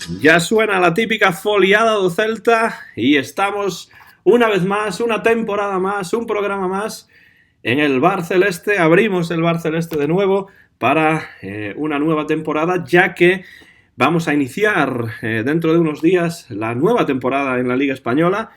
Ya suena la típica foliada do Celta y estamos una vez más, una temporada más, un programa más en el Bar Celeste. Abrimos el Bar Celeste de nuevo para una nueva temporada, ya que vamos a iniciar dentro de unos días la nueva temporada en la Liga Española.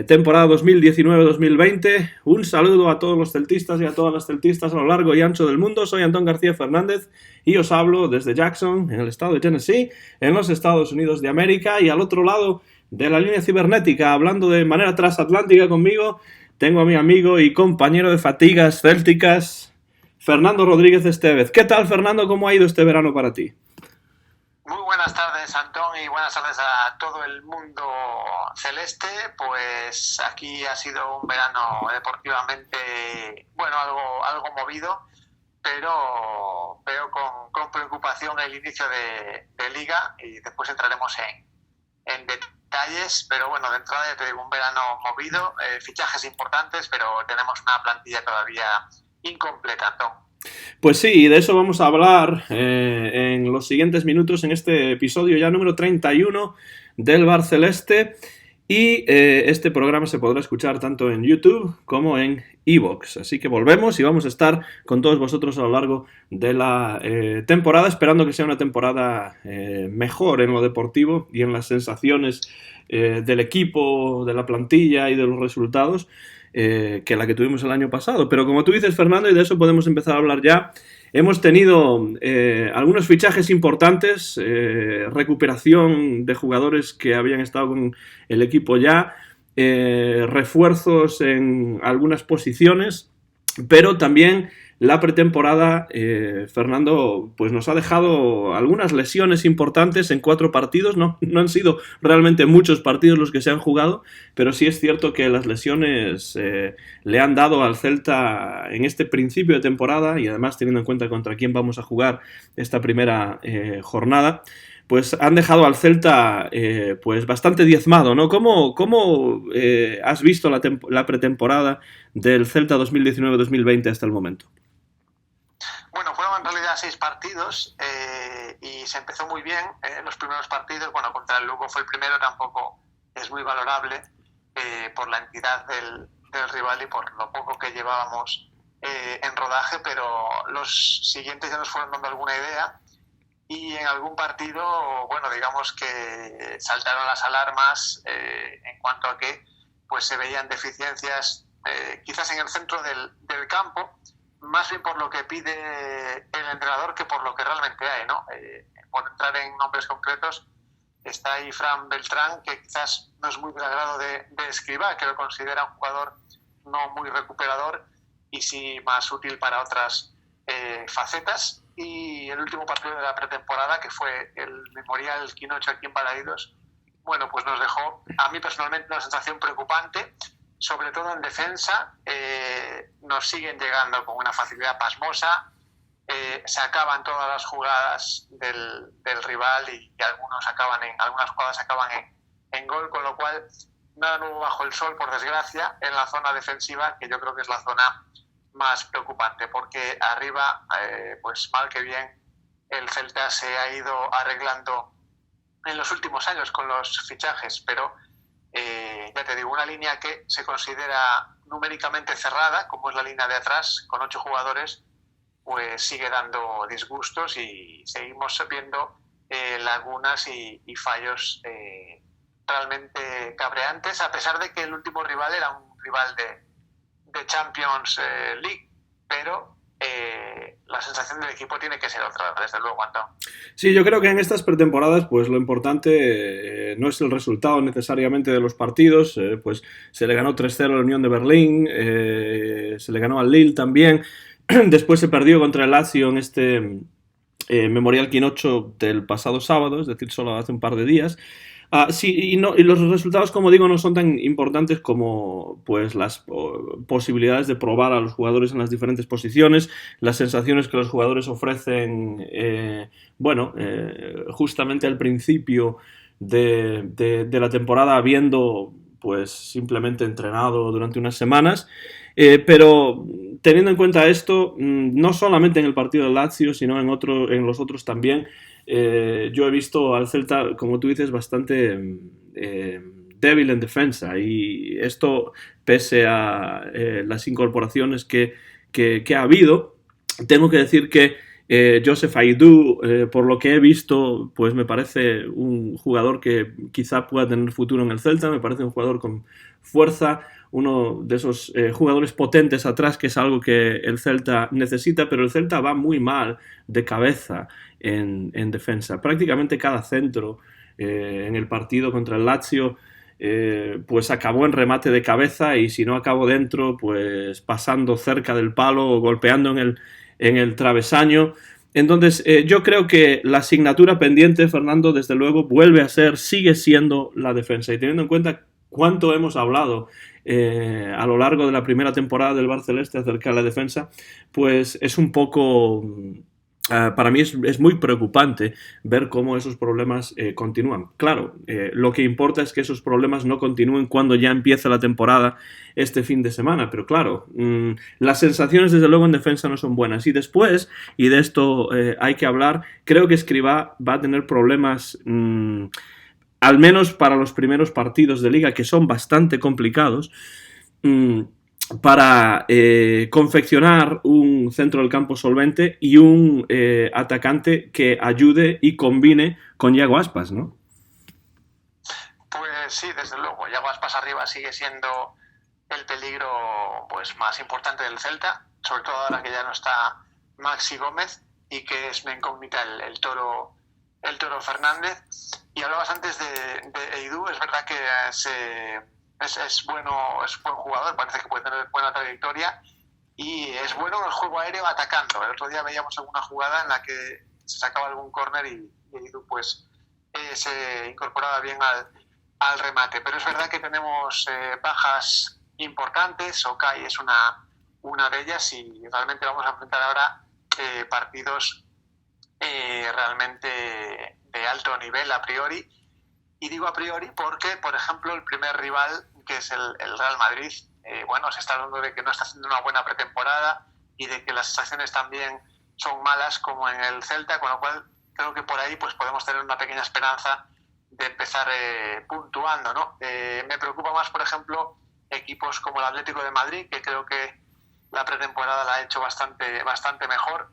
Temporada 2019-2020. Un saludo a todos los celtistas y a todas las celtistas a lo largo y ancho del mundo. Soy Antón García Fernández y os hablo desde Jackson, en el estado de Tennessee, en los Estados Unidos de América. Y al otro lado de la línea cibernética, hablando de manera transatlántica conmigo, tengo a mi amigo y compañero de fatigas célticas, Fernando Rodríguez Estevez. ¿Qué tal, Fernando? ¿Cómo ha ido este verano para ti? Muy buenas tardes, Antón, y buenas tardes a todo el mundo celeste. Pues aquí ha sido un verano deportivamente, bueno, algo movido, pero veo con preocupación el inicio de Liga y después entraremos en detalles. Pero bueno, de entrada ya te digo, un verano movido, fichajes importantes, pero tenemos una plantilla todavía incompleta, Antón. Pues sí, y de eso vamos a hablar en los siguientes minutos en este episodio ya número 31 del Bar Celeste. Y este programa se podrá escuchar tanto en YouTube como en iVoox. Así que volvemos y vamos a estar con todos vosotros a lo largo de la temporada, esperando que sea una temporada mejor en lo deportivo y en las sensaciones del equipo, de la plantilla y de los resultados que la que tuvimos el año pasado. Pero como tú dices, Fernando, y de eso podemos empezar a hablar ya, hemos tenido algunos fichajes importantes, recuperación de jugadores que habían estado con el equipo ya, refuerzos en algunas posiciones, pero también la pretemporada, Fernando, pues nos ha dejado algunas lesiones importantes en 4 partidos. No han sido realmente muchos partidos los que se han jugado, pero sí es cierto que las lesiones le han dado al Celta en este principio de temporada, y además teniendo en cuenta contra quién vamos a jugar esta primera jornada, pues han dejado al Celta pues bastante diezmado, ¿no? ¿Cómo has visto la pretemporada del Celta 2019-2020 hasta el momento? Bueno, fueron en realidad 6 partidos y se empezó muy bien. Los primeros partidos, bueno, contra el Lugo fue el primero, tampoco es muy valorable por la entidad del rival y por lo poco que llevábamos en rodaje, pero los siguientes ya nos fueron dando alguna idea. Y en algún partido, bueno, digamos que saltaron las alarmas en cuanto a que pues se veían deficiencias quizás en el centro del campo, más bien por lo que pide el entrenador que por lo que realmente hay, ¿no? Por entrar en nombres concretos, está ahí Fran Beltrán, que quizás no es muy del agrado de Escribá, que lo considera un jugador no muy recuperador y sí más útil para otras facetas. Y el último partido de la pretemporada, que fue el Memorial Quinocho aquí en Balaídos, bueno, pues nos dejó, a mí personalmente, una sensación preocupante, sobre todo en defensa. Nos siguen llegando con una facilidad pasmosa, se acaban todas las jugadas del rival y algunas jugadas acaban en gol, con lo cual nada nuevo bajo el sol, por desgracia, en la zona defensiva, que yo creo que es la zona más preocupante, porque arriba, pues mal que bien, el Celta se ha ido arreglando en los últimos años con los fichajes, pero ya te digo, una línea que se considera numéricamente cerrada, como es la línea de atrás, con 8 jugadores, pues sigue dando disgustos y seguimos viendo lagunas y fallos realmente cabreantes, a pesar de que el último rival era un rival de Champions League, pero la sensación del equipo tiene que ser otra, desde luego, Antón. Sí, yo creo que en estas pretemporadas pues lo importante no es el resultado necesariamente de los partidos. Pues se le ganó 3-0 a la Unión de Berlín, se le ganó al Lille también, después se perdió contra el Lazio en este Memorial Quinocho del pasado sábado, es decir, solo hace un par de días. Sí, y los resultados, como digo, no son tan importantes como pues las posibilidades de probar a los jugadores en las diferentes posiciones, las sensaciones que los jugadores ofrecen, justamente al principio de la temporada, habiendo pues simplemente entrenado durante unas semanas. Pero teniendo en cuenta esto, no solamente en el partido del Lazio, sino en los otros también, yo he visto al Celta, como tú dices, bastante débil en defensa, y esto pese a las incorporaciones que ha habido. Tengo que decir que Joseph Aidoo, por lo que he visto, pues me parece un jugador que quizá pueda tener futuro en el Celta. Me parece un jugador con fuerza, uno de esos jugadores potentes atrás, que es algo que el Celta necesita, pero el Celta va muy mal de cabeza en defensa. Prácticamente cada centro en el partido contra el Lazio pues acabó en remate de cabeza, y si no acabó dentro, pues pasando cerca del palo o golpeando en el travesaño. Entonces, yo creo que la asignatura pendiente, Fernando, desde luego, sigue siendo la defensa. Y teniendo en cuenta cuánto hemos hablado a lo largo de la primera temporada del Barça Celeste acerca de la defensa, pues es un poco... para mí es muy preocupante ver cómo esos problemas continúan. Claro, lo que importa es que esos problemas no continúen cuando ya empieza la temporada este fin de semana, pero claro, las sensaciones desde luego en defensa no son buenas. Y después, y de esto hay que hablar, creo que Escribá va a tener problemas, al menos para los primeros partidos de liga, que son bastante complicados, para confeccionar un centro del campo solvente y un atacante que ayude y combine con Iago Aspas, ¿no? Pues sí, desde luego. Iago Aspas arriba sigue siendo el peligro pues más importante del Celta, sobre todo ahora que ya no está Maxi Gómez y que es una incógnita el Toro Fernández. Y hablabas antes de Aidoo. Es verdad que es buen jugador, parece que puede tener buena trayectoria y es bueno en el juego aéreo atacando. El otro día veíamos alguna jugada en la que se sacaba algún córner y Aidoo pues se incorporaba bien al remate. Pero es verdad que tenemos bajas importantes. Okay es una de ellas, y realmente vamos a enfrentar ahora partidos realmente de alto nivel a priori. Y digo a priori porque, por ejemplo, el primer rival, que es el Real Madrid, se está hablando de que no está haciendo una buena pretemporada y de que las sensaciones también son malas como en el Celta, con lo cual creo que por ahí pues podemos tener una pequeña esperanza de empezar puntuando, ¿no? Me preocupa más, por ejemplo, equipos como el Atlético de Madrid, que creo que la pretemporada la ha hecho bastante mejor.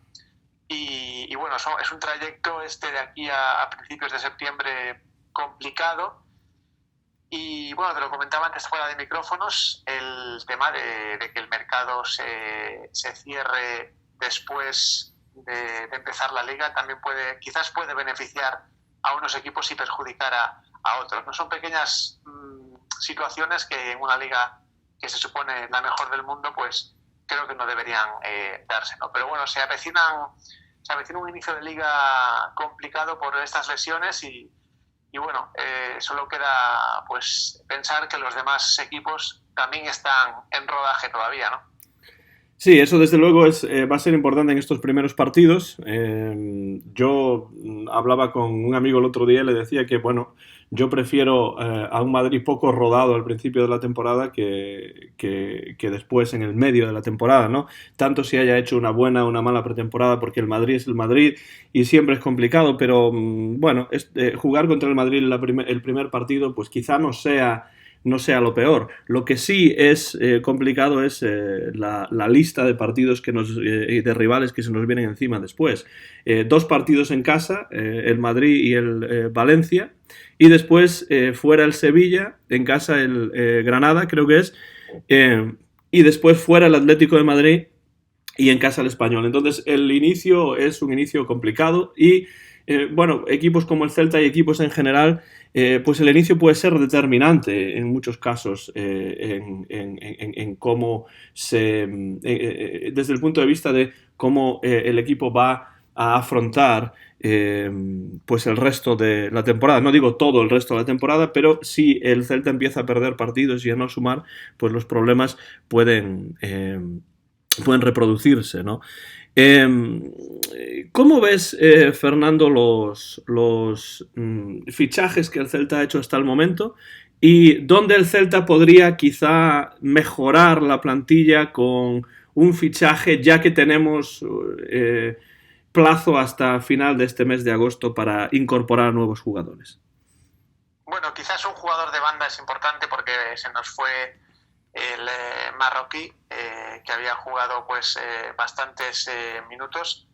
Y bueno, es un trayecto de aquí a principios de septiembre complicado. Y bueno, te lo comentaba antes fuera de micrófonos, el tema de que el mercado se cierre después de empezar la liga también quizás puede beneficiar a unos equipos y perjudicar a otros. No son pequeñas situaciones que en una liga que se supone la mejor del mundo, pues creo que no deberían darse, ¿no? Pero bueno, se avecina un inicio de liga complicado por estas lesiones y bueno, solo queda pues pensar que los demás equipos también están en rodaje todavía, ¿no? Sí, eso desde luego va a ser importante en estos primeros partidos. Yo hablaba con un amigo el otro día y le decía que, bueno, yo prefiero a un Madrid poco rodado al principio de la temporada que después en el medio de la temporada, ¿no? Tanto si haya hecho una buena o una mala pretemporada, porque el Madrid es el Madrid y siempre es complicado, pero bueno, jugar contra el Madrid el primer partido pues quizá no sea lo peor. Lo que sí es complicado es la lista de partidos de rivales que se nos vienen encima después. 2 partidos en casa, el Madrid y el Valencia, y después fuera el Sevilla, en casa el Granada, creo que es, y después fuera el Atlético de Madrid y en casa el Español. Entonces el inicio es un inicio complicado y bueno, equipos como el Celta y equipos en general, pues el inicio puede ser determinante en muchos casos en cómo desde el punto de vista de cómo el equipo va a afrontar pues el resto de la temporada. No digo todo el resto de la temporada, pero si el Celta empieza a perder partidos y a no sumar, pues los problemas pueden reproducirse, ¿no? ¿Cómo ves, Fernando, los fichajes que el Celta ha hecho hasta el momento y dónde el Celta podría quizá mejorar la plantilla con un fichaje, ya que tenemos plazo hasta final de este mes de agosto para incorporar nuevos jugadores. Bueno, quizás un jugador de banda es importante porque se nos fue el marroquí, que había jugado pues bastantes minutos,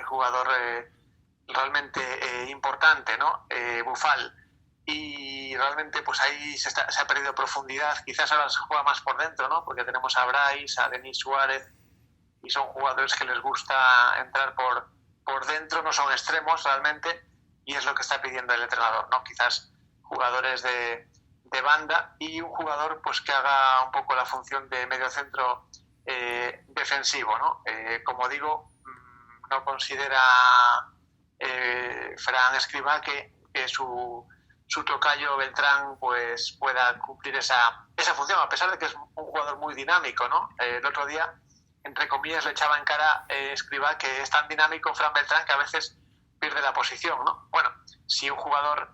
jugador realmente importante, ¿no? Bufal. Y realmente pues ahí se ha perdido profundidad. Quizás ahora se juega más por dentro, ¿no? Porque tenemos a Brais, a Denis Suárez, y son jugadores que les gusta entrar por dentro, no son extremos realmente, y es lo que está pidiendo el entrenador, ¿no? Quizás jugadores de banda y un jugador pues que haga un poco la función de mediocentro defensivo, ¿no? Como digo, no considera Fran Escribá que su tocayo Beltrán pues pueda cumplir esa función, a pesar de que es un jugador muy dinámico, ¿no? El otro día, entre comillas, le echaba en cara Escribá que es tan dinámico Fran Beltrán que a veces pierde la posición, ¿no? Bueno, si un jugador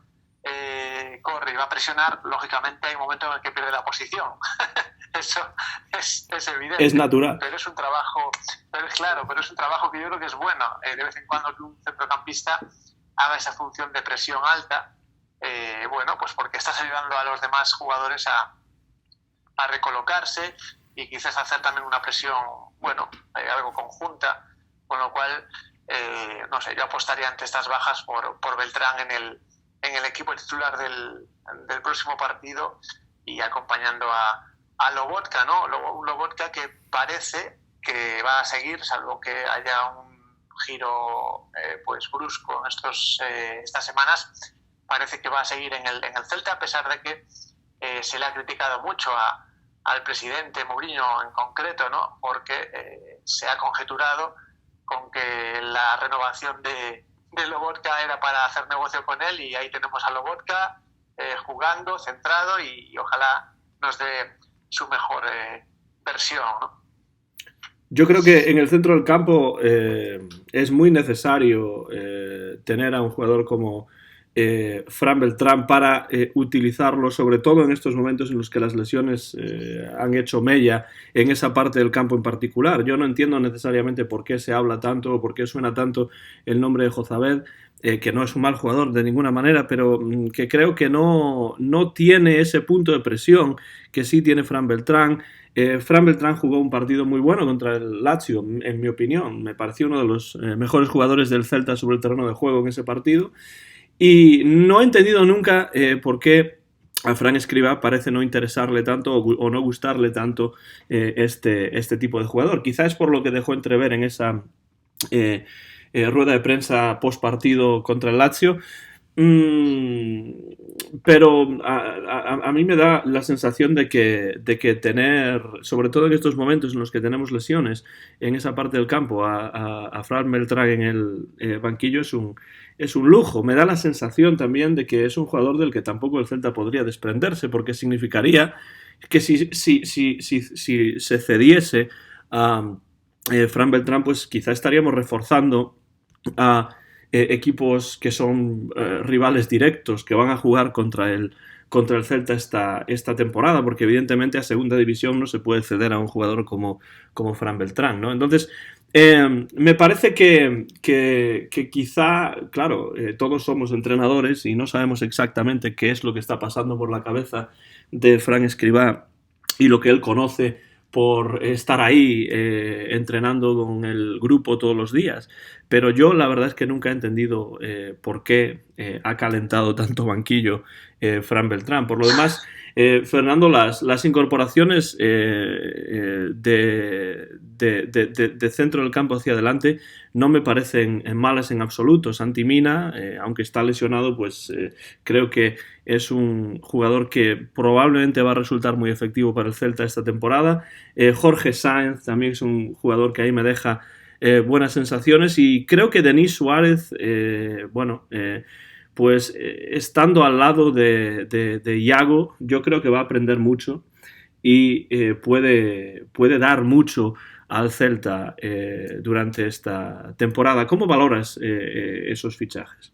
corre y va a presionar, lógicamente hay un momento en el que pierde la posición. Eso es evidente. Es natural. Pero es un trabajo, pero es un trabajo que yo creo que es bueno. De vez en cuando que un centrocampista haga esa función de presión alta, bueno, pues porque estás ayudando a los demás jugadores a recolocarse y quizás hacer también una presión, bueno, algo conjunta, con lo cual, no sé, yo apostaría ante estas bajas por Beltrán en el equipo titular del próximo partido y acompañando a Lobotka, ¿no? Un Lobotka que parece que va a seguir, salvo que haya un giro pues brusco en estas semanas, parece que va a seguir en el Celta, a pesar de que se le ha criticado mucho al presidente Mourinho en concreto, ¿no? Porque se ha conjeturado con que la renovación de Lobotka era para hacer negocio con él, y ahí tenemos a Lobotka jugando, centrado, y ojalá nos dé su mejor versión, ¿no? Yo creo que en el centro del campo es muy necesario tener a un jugador como Fran Beltrán para utilizarlo, sobre todo en estos momentos en los que las lesiones han hecho mella en esa parte del campo en particular. Yo no entiendo necesariamente por qué se habla tanto o por qué suena tanto el nombre de Jozabed, que no es un mal jugador de ninguna manera, pero que creo que no tiene ese punto de presión que sí tiene Fran Beltrán. Fran Beltrán jugó un partido muy bueno contra el Lazio, en mi opinión. Me pareció uno de los mejores jugadores del Celta sobre el terreno de juego en ese partido. Y no he entendido nunca por qué a Fran Escribá parece no interesarle tanto o no gustarle tanto este tipo de jugador. Quizás es por lo que dejó entrever en esa rueda de prensa post partido contra el Lazio. Pero a mí me da la sensación de que tener, sobre todo en estos momentos en los que tenemos lesiones en esa parte del campo, a Fran Beltrán en el banquillo es un lujo. Me da la sensación también de que es un jugador del que tampoco el Celta podría desprenderse, porque significaría que si se cediese a Fran Beltrán, pues quizá estaríamos reforzando a equipos que son rivales directos, que van a jugar contra el Celta esta temporada, porque evidentemente a segunda división no se puede ceder a un jugador como Fran Beltrán, ¿no? Entonces, me parece que quizá, claro, todos somos entrenadores y no sabemos exactamente qué es lo que está pasando por la cabeza de Fran Escribá y lo que él conoce por estar ahí entrenando con el grupo todos los días. Pero yo la verdad es que nunca he entendido por qué ha calentado tanto banquillo Fran Beltrán. Por lo demás, Fernando, las incorporaciones de centro del campo hacia adelante no me parecen malas en absoluto. Santi Mina, aunque está lesionado, pues creo que es un jugador que probablemente va a resultar muy efectivo para el Celta esta temporada. Jorge Sáenz también es un jugador que ahí me deja buenas sensaciones, y creo que Denis Suárez, pues estando al lado de Iago, yo creo que va a aprender mucho y puede dar mucho al Celta durante esta temporada. ¿Cómo valoras esos fichajes?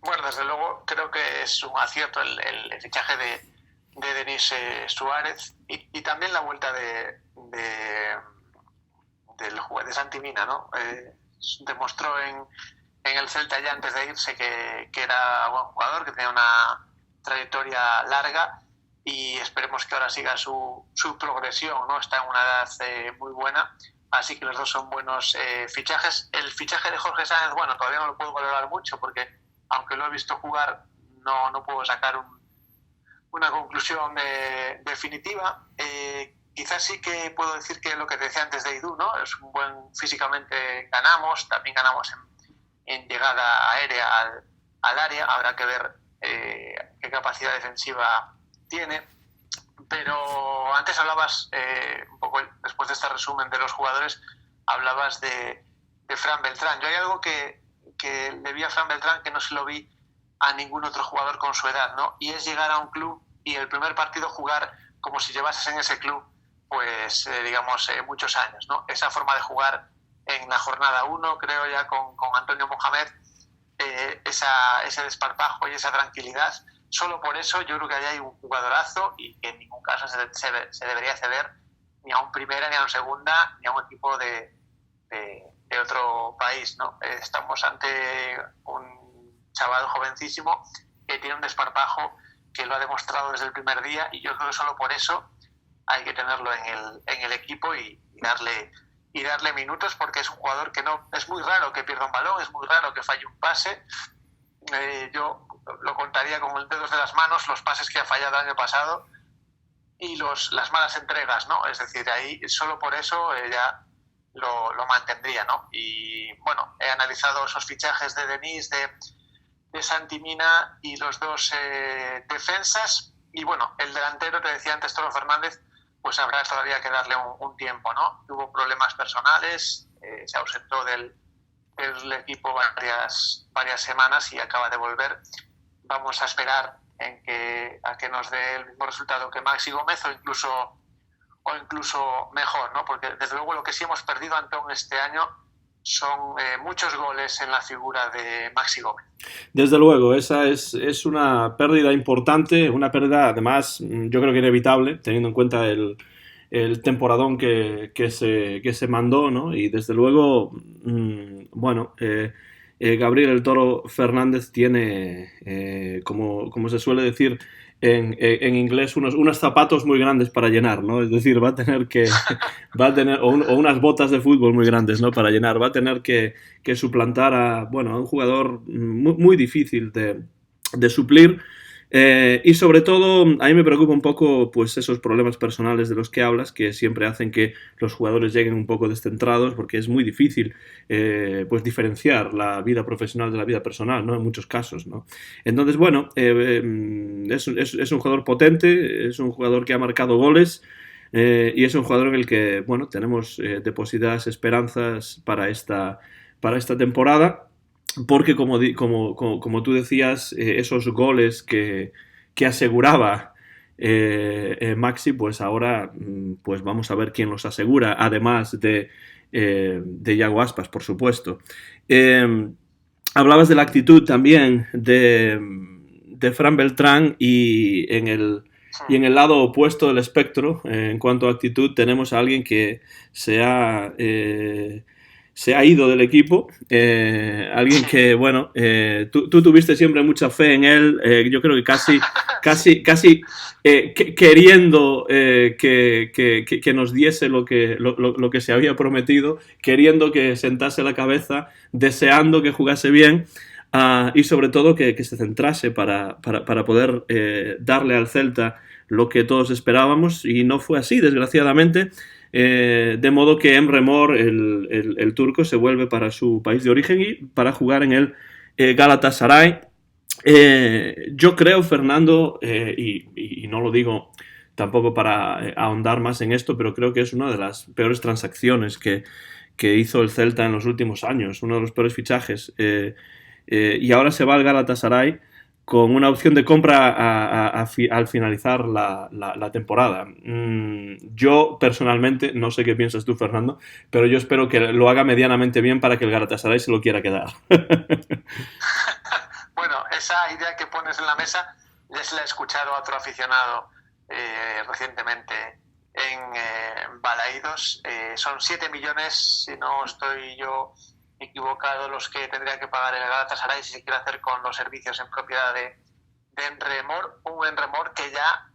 Bueno, desde luego creo que es un acierto el fichaje de Denis Suárez y también la vuelta de Santi Mina, ¿no? Demostró en el Celta ya antes de irse que era buen jugador, que tenía una trayectoria larga y esperemos que ahora siga su progresión, ¿no? Está en una edad muy buena, así que los dos son buenos fichajes. El fichaje de Jorge Sáenz, bueno, todavía no lo puedo valorar mucho porque aunque lo he visto jugar no puedo sacar una conclusión definitiva. Quizás sí que puedo decir que lo que te decía antes de Edu, ¿no? Es un buen, físicamente ganamos, también ganamos en llegada aérea al área, habrá que ver qué capacidad defensiva tiene, pero antes hablabas, un poco después de este resumen de los jugadores, hablabas de Fran Beltrán. Yo hay algo que le vi a Fran Beltrán que no se lo vi a ningún otro jugador con su edad, ¿no? Y es llegar a un club y el primer partido jugar como si llevases en ese club pues digamos muchos años, ¿no? Esa forma de jugar en la jornada 1, creo ya con Antonio Mohamed, ese desparpajo y esa tranquilidad, solo por eso yo creo que ahí hay un jugadorazo y que en ningún caso se debería ceder ni a un primera, ni a un segunda, ni a un equipo de otro país, ¿no? Estamos ante un chaval jovencísimo que tiene un desparpajo que lo ha demostrado desde el primer día y yo creo que solo por eso hay que tenerlo en el equipo y darle minutos, porque es un jugador que no es muy raro que pierda un balón, es muy raro que falle un pase. Yo lo contaría con los dedos de las manos los pases que ha fallado el año pasado y las malas entregas, ¿no? Es decir, ahí solo por eso ya lo mantendría, ¿no? Y bueno, he analizado esos fichajes de Denis, de Santi Mina y los dos defensas. Y bueno, el delantero, te decía antes, Toro Fernández, pues habrá todavía que darle un tiempo, ¿no? Tuvo problemas personales, se ausentó del equipo varias semanas y acaba de volver. Vamos a esperar a que nos dé el mismo resultado que Maxi Gómez o incluso mejor, ¿no? Porque desde luego lo que sí hemos perdido, Antón, este año son muchos goles en la figura de Maxi Gómez. Desde luego, esa es una pérdida importante, una pérdida además yo creo que inevitable, teniendo en cuenta el temporadón que se mandó, ¿no? Y desde luego, bueno, Gabriel el Toro Fernández tiene, como se suele decir en inglés, unos zapatos muy grandes para llenar, ¿no? Es decir, va a tener o unas botas de fútbol muy grandes, ¿no? Para llenar, va a tener que suplantar a un jugador muy, muy difícil de suplir. Y sobre todo, a mí me preocupa un poco pues esos problemas personales de los que hablas, que siempre hacen que los jugadores lleguen un poco descentrados, porque es muy difícil pues diferenciar la vida profesional de la vida personal, ¿no? En muchos casos, ¿no? Entonces, bueno, es un jugador potente, es un jugador que ha marcado goles y es un jugador en el que, bueno, tenemos depositadas esperanzas para esta temporada. Porque como tú decías, esos goles que aseguraba Maxi, pues ahora pues vamos a ver quién los asegura, además de Yago Aspas, por supuesto. Hablabas de la actitud también de Fran Beltrán y en el lado opuesto del espectro, en cuanto a actitud, tenemos a alguien que se ha ido del equipo, alguien que, bueno, tú tuviste siempre mucha fe en él, yo creo que casi queriendo que nos diese lo que se había prometido, queriendo que sentase la cabeza, deseando que jugase bien y sobre todo que se centrase para poder darle al Celta lo que todos esperábamos, y no fue así, desgraciadamente. De modo que Emre Mor, el turco, se vuelve para su país de origen y para jugar en el Galatasaray. Yo creo, Fernando, y no lo digo tampoco para ahondar más en esto, pero creo que es una de las peores transacciones que hizo el Celta en los últimos años, uno de los peores fichajes. Y ahora se va al Galatasaray con una opción de compra al finalizar la temporada. Yo, personalmente, no sé qué piensas tú, Fernando, pero yo espero que lo haga medianamente bien para que el Galatasaray se lo quiera quedar. Bueno, Bueno, esa idea que pones en la mesa ya se la he escuchado a otro aficionado recientemente en Balaídos. Son 7 millones, si no estoy yo equivocado, los que tendría que pagar el Galatasaray si se quiere hacer con los servicios en propiedad de Enremor, un Enremor que ya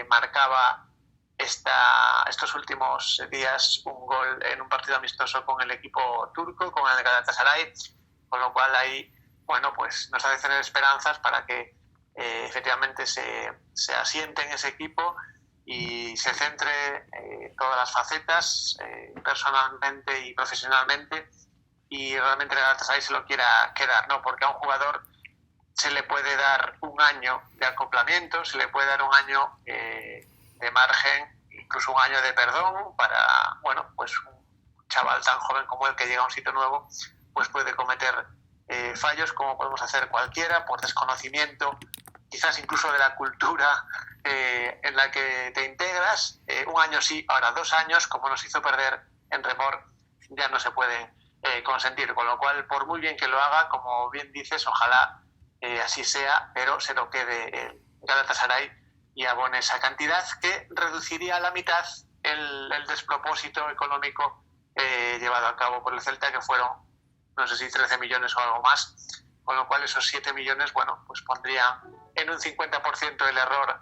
marcaba estos últimos días un gol en un partido amistoso con el equipo turco, con el Galatasaray, con lo cual ahí, bueno, pues nos hace tener esperanzas para que efectivamente se asiente en ese equipo y se centre todas las facetas, personalmente y profesionalmente, y realmente el Galatasaray se lo quiera quedar, ¿no? Porque a un jugador se le puede dar un año de acoplamiento, se le puede dar un año de margen, incluso un año de perdón para, bueno, pues un chaval tan joven como él que llega a un sitio nuevo, pues puede cometer fallos como podemos hacer cualquiera por desconocimiento, quizás incluso de la cultura en la que te integras. Un año sí, ahora 2 años, como nos hizo perder Enremor, ya no se puede consentir, con lo cual, por muy bien que lo haga, como bien dices, ojalá así sea, pero se lo quede el Galatasaray y abone esa cantidad que reduciría a la mitad el despropósito económico llevado a cabo por el Celta, que fueron, no sé si 13 millones o algo más, con lo cual esos 7 millones, bueno, pues pondrían en un 50% el error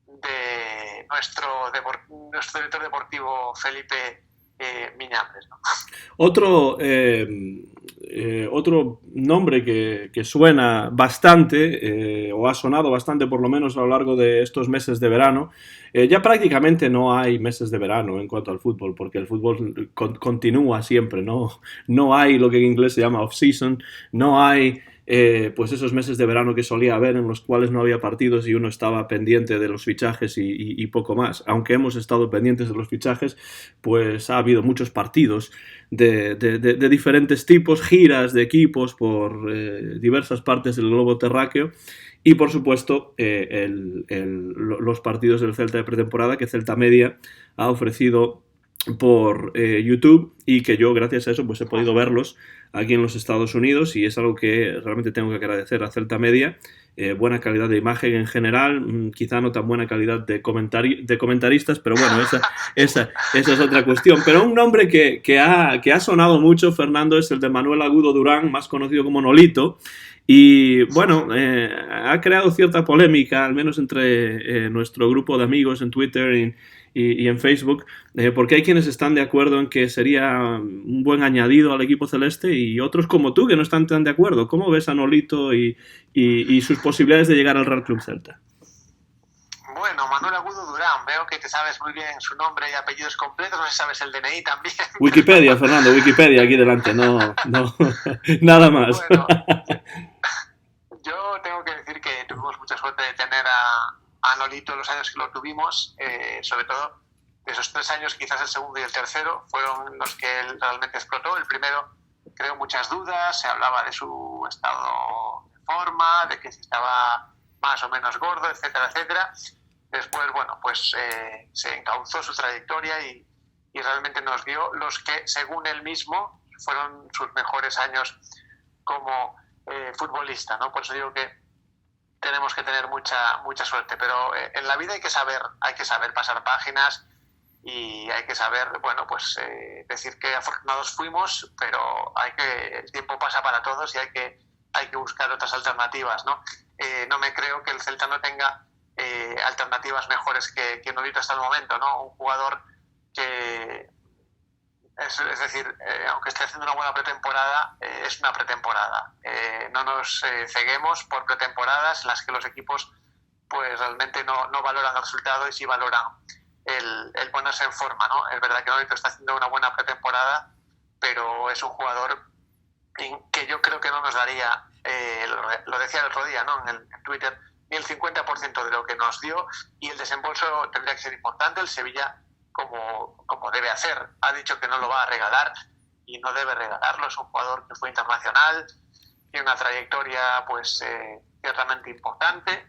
de nuestro director deportivo Felipe Miñambres, ¿no? Otro nombre que suena bastante, o ha sonado bastante por lo menos a lo largo de estos meses de verano. Ya prácticamente no hay meses de verano en cuanto al fútbol, porque el fútbol continúa siempre, no hay lo que en inglés se llama off-season, no hay pues esos meses de verano que solía haber en los cuales no había partidos y uno estaba pendiente de los fichajes y poco más. Aunque hemos estado pendientes de los fichajes, pues ha habido muchos partidos de diferentes tipos, giras de equipos por diversas partes del globo terráqueo y por supuesto los partidos del Celta de pretemporada que Celta Media ha ofrecido por YouTube y que yo gracias a eso pues he podido verlos aquí en los Estados Unidos y es algo que realmente tengo que agradecer a Celta Media. Buena calidad de imagen en general, quizá no tan buena calidad de comentaristas, pero bueno, esa es otra cuestión. Pero un nombre que ha sonado mucho, Fernando, es el de Manuel Agudo Durán, más conocido como Nolito, y bueno, ha creado cierta polémica, al menos entre nuestro grupo de amigos en Twitter y en Facebook, porque hay quienes están de acuerdo en que sería un buen añadido al equipo celeste y otros como tú que no están tan de acuerdo. ¿Cómo ves a Nolito y sus posibilidades de llegar al Real Club Celta? Bueno, Manuel Agudo Durán, veo que te sabes muy bien su nombre y apellidos completos, no sé si sabes el DNI también. Wikipedia, Fernando, Wikipedia aquí delante, no, nada más. Bueno, yo tengo que decir que tuvimos mucha suerte de tener a Nolito los años que lo tuvimos, sobre todo de esos 3 años, quizás el segundo y el tercero fueron los que él realmente explotó. El primero creó muchas dudas, se hablaba de su estado de forma, de que si estaba más o menos gordo, etcétera, etcétera. Después, bueno, pues se encauzó su trayectoria y realmente nos dio los que, según él mismo, fueron sus mejores años como futbolista, ¿no? Por eso digo que tenemos que tener mucha suerte, pero en la vida hay que saber pasar páginas y hay que saber, bueno, pues decir que afortunados fuimos, pero el tiempo pasa para todos y hay que buscar otras alternativas, ¿no? No me creo que el Celta no tenga alternativas mejores que Nolito hasta el momento, ¿no? Un jugador que es decir, aunque esté haciendo una buena pretemporada, es una pretemporada. No nos ceguemos por pretemporadas en las que los equipos pues realmente no valoran el resultado y sí valoran el ponerse en forma, ¿no? Es verdad que Nolito está haciendo una buena pretemporada, pero es un jugador que yo creo que no nos daría, lo decía el otro día, ¿no? en Twitter, ni el 50% de lo que nos dio, y el desembolso tendría que ser importante. El Sevilla, como debe hacer, ha dicho que no lo va a regalar y no debe regalarlo. Es un jugador que fue internacional, tiene una trayectoria pues ciertamente importante,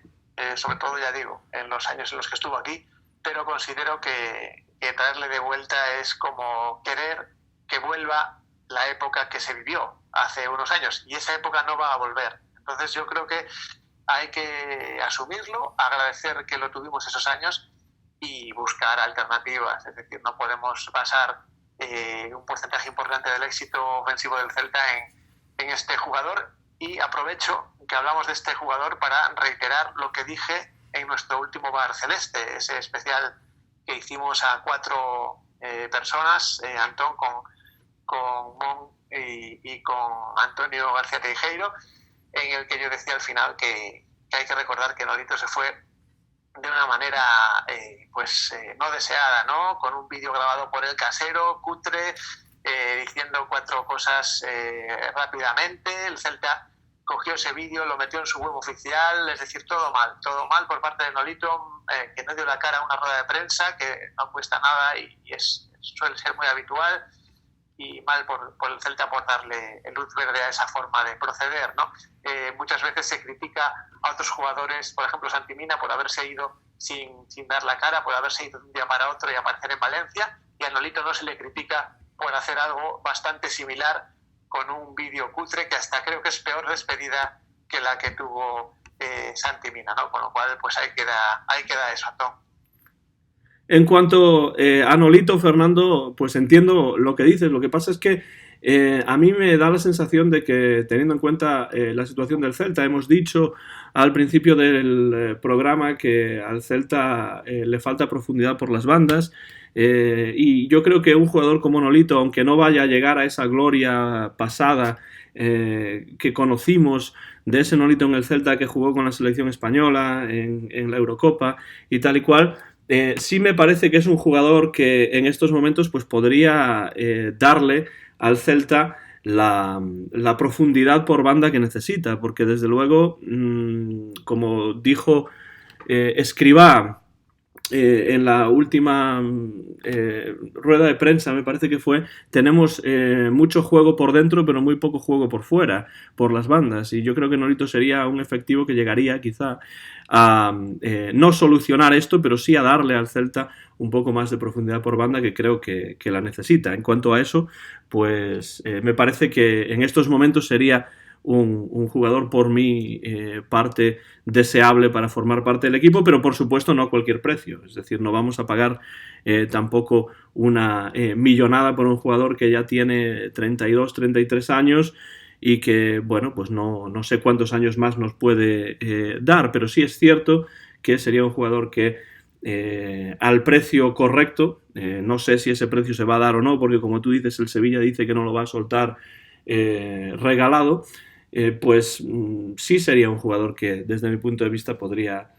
sobre todo, ya digo, en los años en los que estuvo aquí, pero considero que traerle de vuelta es como querer que vuelva la época que se vivió hace unos años, y esa época no va a volver. Entonces yo creo que hay que asumirlo, agradecer que lo tuvimos esos años y buscar alternativas. Es decir, no podemos basar un porcentaje importante del éxito ofensivo del Celta en este jugador. Y aprovecho que hablamos de este jugador para reiterar lo que dije en nuestro último Bar Celeste, ese especial que hicimos a 4 personas, Antón con Mon y con Antonio García Teijeiro, en el que yo decía al final que hay que recordar que Nolito se fue de una manera no deseada, ¿no? Con un vídeo grabado por el casero, cutre, diciendo 4 cosas rápidamente. El Celta cogió ese vídeo, lo metió en su web oficial, es decir, todo mal por parte de Nolito, que no dio la cara a una rueda de prensa, que no cuesta nada y suele ser muy habitual, y mal por el Celta por darle luz verde a esa forma de proceder, ¿no? Muchas veces se critica a otros jugadores, por ejemplo Santi Mina, por haberse ido sin dar la cara, por haberse ido de un día para otro y aparecer en Valencia, y a Nolito no se le critica por hacer algo bastante similar con un vídeo cutre, que hasta creo que es peor despedida que la que tuvo Santi Mina, ¿no? Con lo cual, pues ahí queda eso, Tom. En cuanto a Nolito, Fernando, pues entiendo lo que dices. Lo que pasa es que a mí me da la sensación de que, teniendo en cuenta la situación del Celta, hemos dicho al principio del programa que al Celta le falta profundidad por las bandas, y yo creo que un jugador como Nolito, aunque no vaya a llegar a esa gloria pasada que conocimos de ese Nolito en el Celta que jugó con la selección española en la Eurocopa y tal y cual, sí me parece que es un jugador que en estos momentos pues podría darle al Celta la profundidad por banda que necesita, porque desde luego, como dijo Escribá en la última rueda de prensa, me parece que fue, tenemos mucho juego por dentro pero muy poco juego por fuera, por las bandas, y yo creo que Nolito sería un efectivo que llegaría quizá a no solucionar esto, pero sí a darle al Celta un poco más de profundidad por banda, que creo que la necesita. En cuanto a eso, pues me parece que en estos momentos sería un jugador por mi parte deseable para formar parte del equipo, pero por supuesto no a cualquier precio. Es decir, no vamos a pagar tampoco una millonada por un jugador que ya tiene 32, 33 años y que, bueno, pues no sé cuántos años más nos puede dar, pero sí es cierto que sería un jugador que al precio correcto, no sé si ese precio se va a dar o no, porque como tú dices, el Sevilla dice que no lo va a soltar regalado, pues sí sería un jugador que desde mi punto de vista podría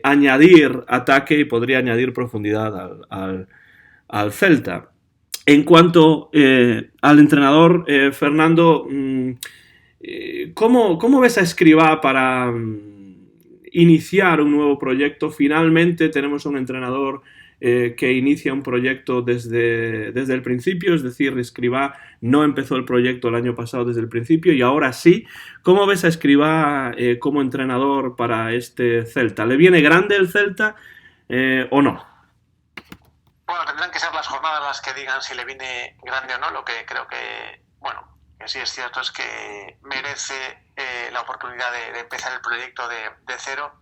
añadir ataque y podría añadir profundidad al Celta. En cuanto al entrenador, Fernando, ¿cómo ves a Escribá para iniciar un nuevo proyecto? Finalmente tenemos a un entrenador que inicia un proyecto desde el principio, es decir, Escribá no empezó el proyecto el año pasado desde el principio y ahora sí. ¿Cómo ves a Escribá como entrenador para este Celta? ¿Le viene grande el Celta o no? Bueno, tendrán que ser las jornadas las que digan si le viene grande o no. Lo que creo que sí es cierto es que merece la oportunidad de empezar el proyecto de cero,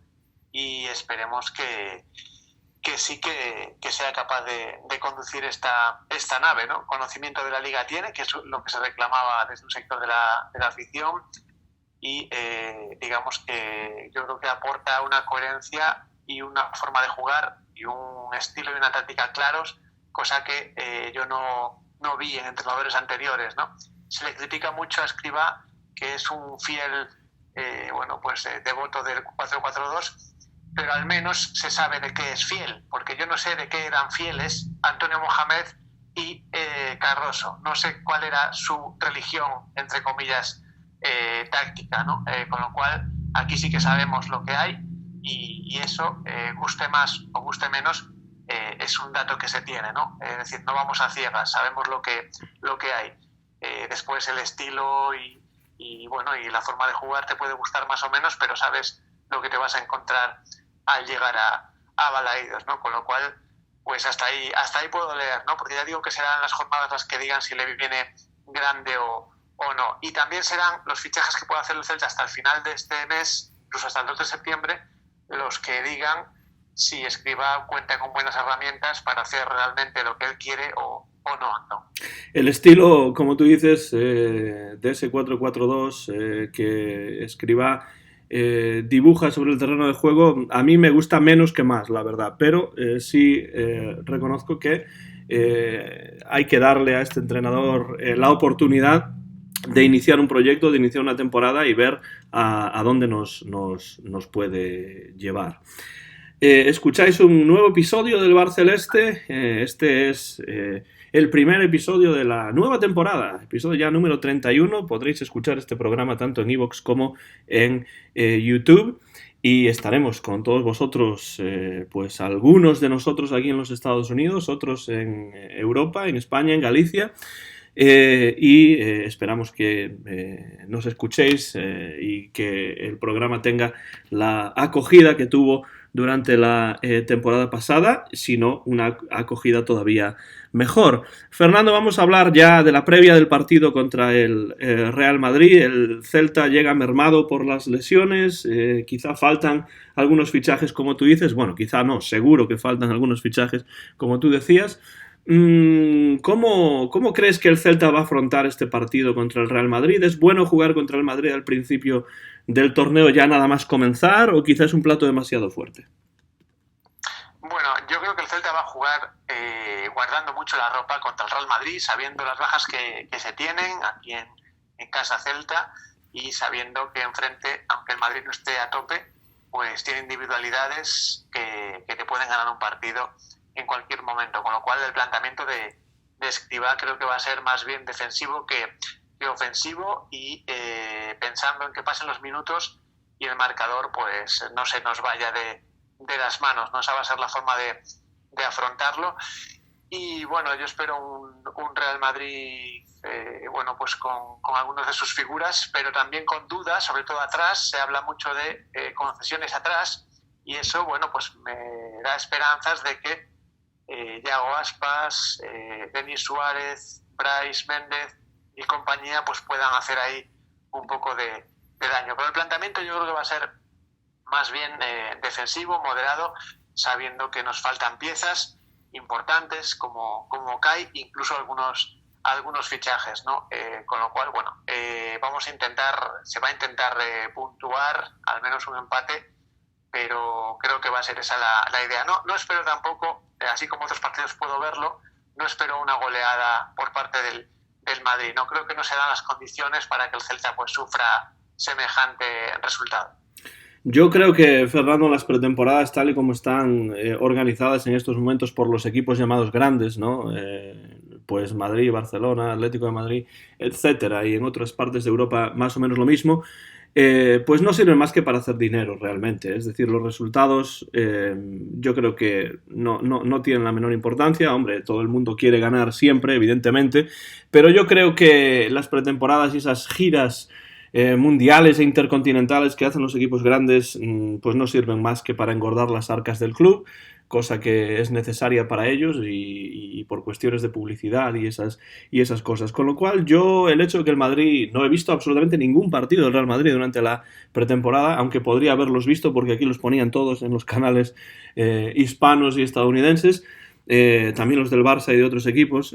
y esperemos que sí que sea capaz de conducir esta nave, ¿no? Conocimiento de la Liga tiene, que es lo que se reclamaba desde un sector de la afición, y digamos que yo creo que aporta una coherencia y una forma de jugar y un estilo y una táctica claros, cosa que yo no vi en entrenadores anteriores, ¿no? Se le critica mucho a Escribá que es un fiel devoto del 4-4-2, pero al menos se sabe de qué es fiel, porque yo no sé de qué eran fieles Antonio Mohamed y Cardoso. No sé cuál era su religión, entre comillas, táctica, ¿no? Con lo cual, aquí sí que sabemos lo que hay, y eso, guste más o guste menos, es un dato que se tiene, ¿no? Es decir, no vamos a ciegas, sabemos lo que hay. Después el estilo y la forma de jugar te puede gustar más o menos, pero sabes lo que te vas a encontrar al llegar a Balaídos, ¿no? Con lo cual, pues hasta ahí puedo leer, ¿no? Porque ya digo que serán las jornadas las que digan si le viene grande o no. bueno, y también serán los fichajes que pueda hacer el Celta hasta el final de este mes, incluso hasta el 2 de septiembre, los que digan si Escribá cuenta con buenas herramientas para hacer realmente lo que él quiere o no. El estilo, como tú dices, de ese 4-4-2 que Escribá dibuja sobre el terreno de juego, a mí me gusta menos que más, la verdad, pero sí reconozco que hay que darle a este entrenador la oportunidad de iniciar un proyecto, de iniciar una temporada y ver a dónde nos puede llevar. Escucháis un nuevo episodio del Bar Celeste. Este es el primer episodio de la nueva temporada, episodio ya número 31. Podréis escuchar este programa tanto en iVoox como en YouTube. Y estaremos con todos vosotros, pues algunos de nosotros aquí en los Estados Unidos, otros en Europa, en España, en Galicia. Esperamos que nos escuchéis y que el programa tenga la acogida que tuvo durante la temporada pasada, sino una acogida todavía mejor. Fernando, vamos a hablar ya de la previa del partido contra el Real Madrid. El Celta llega mermado por las lesiones, quizá faltan algunos fichajes como tú dices, bueno, quizá no, seguro que faltan algunos fichajes como tú decías. ¿Cómo crees que el Celta va a afrontar este partido contra el Real Madrid? ¿Es bueno jugar contra el Madrid al principio del torneo ya nada más comenzar o quizás es un plato demasiado fuerte? Bueno, yo creo que el Celta va a jugar guardando mucho la ropa contra el Real Madrid, sabiendo las bajas que se tienen aquí en casa Celta y sabiendo que enfrente, aunque el Madrid no esté a tope, pues tiene individualidades que te pueden ganar un partido en cualquier momento, con lo cual el planteamiento de Escribá creo que va a ser más bien defensivo que ofensivo y pensando en que pasen los minutos y el marcador pues no se nos vaya de las manos, ¿no? Esa va a ser la forma de afrontarlo y bueno, yo espero un Real Madrid bueno, pues con algunas de sus figuras, pero también con dudas, sobre todo atrás. Se habla mucho de concesiones atrás y eso, bueno, pues me da esperanzas de que Yago Aspas, Denis Suárez, Brais Méndez y compañía pues puedan hacer ahí un poco de daño. Pero el planteamiento yo creo que va a ser más bien defensivo, moderado, sabiendo que nos faltan piezas importantes como Kai, incluso algunos fichajes, ¿no? Con lo cual, bueno, se va a intentar puntuar al menos un empate, pero creo que va a ser esa la idea. No espero tampoco, así como otros partidos puedo verlo, no espero una goleada por parte del Madrid. No creo que no se dan las condiciones para que el Celta pues sufra semejante resultado. Yo creo que, Fernando, las pretemporadas tal y como están organizadas en estos momentos por los equipos llamados grandes, ¿no? Pues Madrid, Barcelona, Atlético de Madrid, etcétera, y en otras partes de Europa más o menos lo mismo, pues no sirven más que para hacer dinero realmente. Es decir, los resultados yo creo que no tienen la menor importancia. Hombre, todo el mundo quiere ganar siempre, evidentemente, pero yo creo que las pretemporadas y esas giras mundiales e intercontinentales que hacen los equipos grandes pues no sirven más que para engordar las arcas del club, cosa que es necesaria para ellos y por cuestiones de publicidad y esas cosas. Con lo cual yo el hecho de que el Madrid, no he visto absolutamente ningún partido del Real Madrid durante la pretemporada, aunque podría haberlos visto porque aquí los ponían todos en los canales hispanos y estadounidenses, también los del Barça y de otros equipos.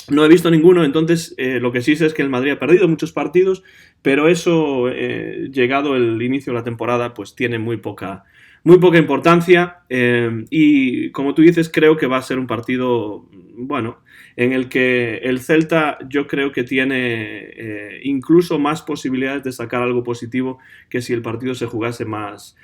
No he visto ninguno, entonces lo que sí sé es que el Madrid ha perdido muchos partidos, pero eso, llegado el inicio de la temporada, pues tiene muy poca importancia y como tú dices, creo que va a ser un partido, bueno, en el que el Celta yo creo que tiene incluso más posibilidades de sacar algo positivo que si el partido se jugase más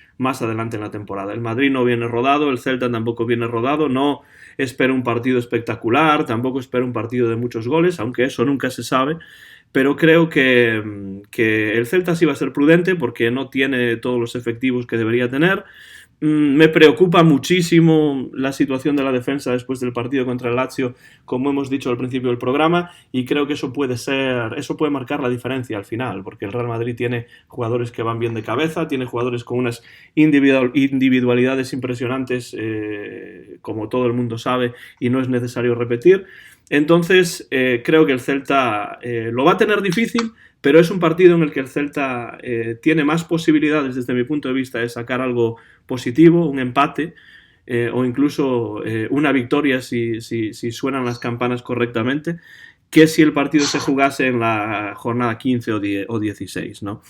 adelante en la temporada. El Madrid no viene rodado, el Celta tampoco viene rodado, no espero un partido espectacular, tampoco espero un partido de muchos goles, aunque eso nunca se sabe, pero creo que el Celta sí va a ser prudente porque no tiene todos los efectivos que debería tener. Me preocupa muchísimo la situación de la defensa después del partido contra el Lazio, como hemos dicho al principio del programa, y creo que eso puede marcar la diferencia al final, porque el Real Madrid tiene jugadores que van bien de cabeza, tiene jugadores con unas individualidades impresionantes, como todo el mundo sabe, y no es necesario repetir. Entonces, creo que el Celta lo va a tener difícil, pero es un partido en el que el Celta tiene más posibilidades, desde mi punto de vista, de sacar algo positivo, un empate, o incluso una victoria si suenan las campanas correctamente, que si el partido se jugase en la jornada 15 o 16, ¿no?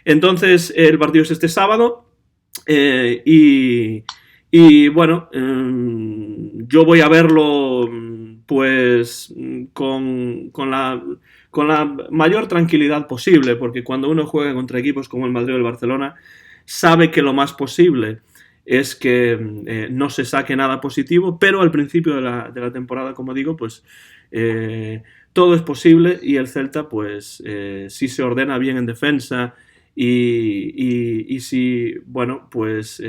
Entonces, el partido es este sábado, y bueno, yo voy a verlo pues con la mayor tranquilidad posible, porque cuando uno juega contra equipos como el Madrid o el Barcelona, sabe que lo más posible es que no se saque nada positivo, pero al principio de la temporada, como digo, pues todo es posible, y el Celta, pues si se ordena bien en defensa y si, bueno, pues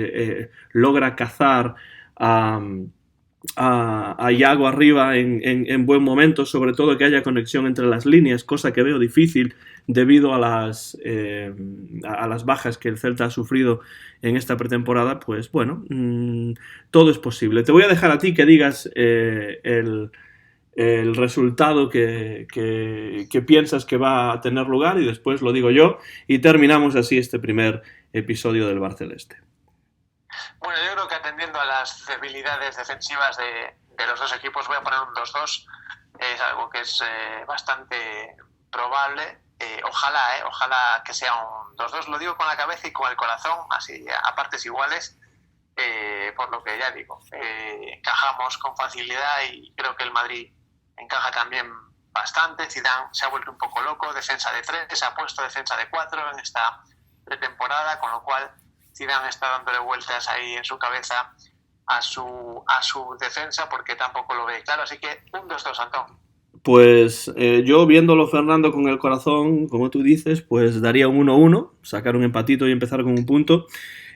logra cazar a Iago arriba en buen momento, sobre todo que haya conexión entre las líneas, cosa que veo difícil debido a las bajas que el Celta ha sufrido en esta pretemporada, pues bueno, todo es posible. Te voy a dejar a ti que digas el resultado que piensas que va a tener lugar, y después lo digo yo, y terminamos así este primer episodio del Barceleste. Bueno, yo creo que atendiendo a las debilidades defensivas de los dos equipos, voy a poner un 2-2. Es algo que es bastante probable. Ojalá que sea un 2-2. Lo digo con la cabeza y con el corazón, así a partes iguales, por lo que ya digo. Encajamos con facilidad y creo que el Madrid encaja también bastante. Zidane se ha vuelto un poco loco, defensa de 3, ha puesto defensa de 4 en esta pretemporada, con lo cual Zidane está dándole vueltas ahí en su cabeza a su defensa, porque tampoco lo ve claro. Así que un 2-2, Antón. Pues yo, viéndolo, Fernando, con el corazón, como tú dices, pues daría un 1-1, sacar un empatito y empezar con un punto.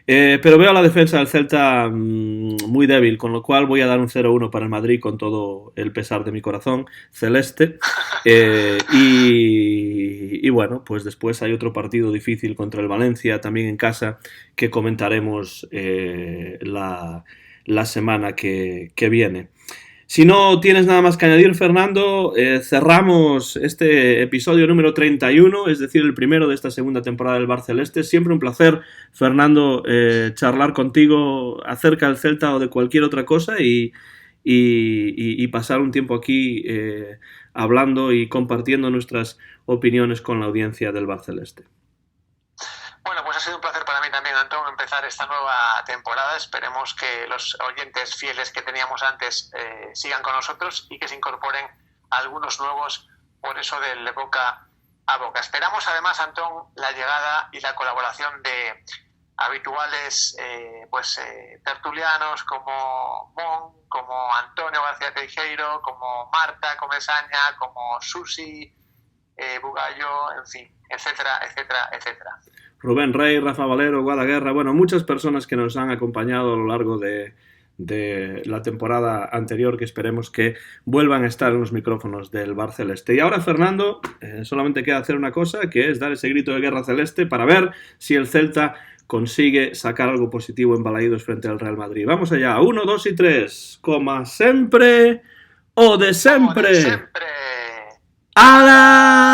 Pero veo a la defensa del Celta muy débil, con lo cual voy a dar un 0-1 para el Madrid, con todo el pesar de mi corazón celeste. Y bueno, pues después hay otro partido difícil contra el Valencia, también en casa, que comentaremos la semana que viene. Si no tienes nada más que añadir, Fernando, cerramos este episodio número 31, es decir, el primero de esta segunda temporada del Barceleste. Siempre un placer, Fernando, charlar contigo acerca del Celta o de cualquier otra cosa, y pasar un tiempo aquí hablando y compartiendo nuestras opiniones con la audiencia del Barceleste. Bueno, pues ha sido un placer para mí también, Antón, empezar esta nueva temporada. Esperemos que los oyentes fieles que teníamos antes sigan con nosotros y que se incorporen algunos nuevos por eso del boca a boca. Esperamos además, Antón, la llegada y la colaboración de habituales tertulianos como Mon, como Antonio García Teijeiro, como Marta Comesaña, como Susi Bugallo, en fin, etcétera, etcétera, etcétera. Rubén Rey, Rafa Valero, Guadaguerra, bueno, muchas personas que nos han acompañado a lo largo de la temporada anterior, que esperemos que vuelvan a estar en los micrófonos del Bar Celeste. Y ahora, Fernando, solamente queda hacer una cosa, que es dar ese grito de guerra celeste para ver si el Celta consigue sacar algo positivo en Balaídos frente al Real Madrid. Vamos allá, 1, 2 y 3, como sempre o de sempre. ¡Ala!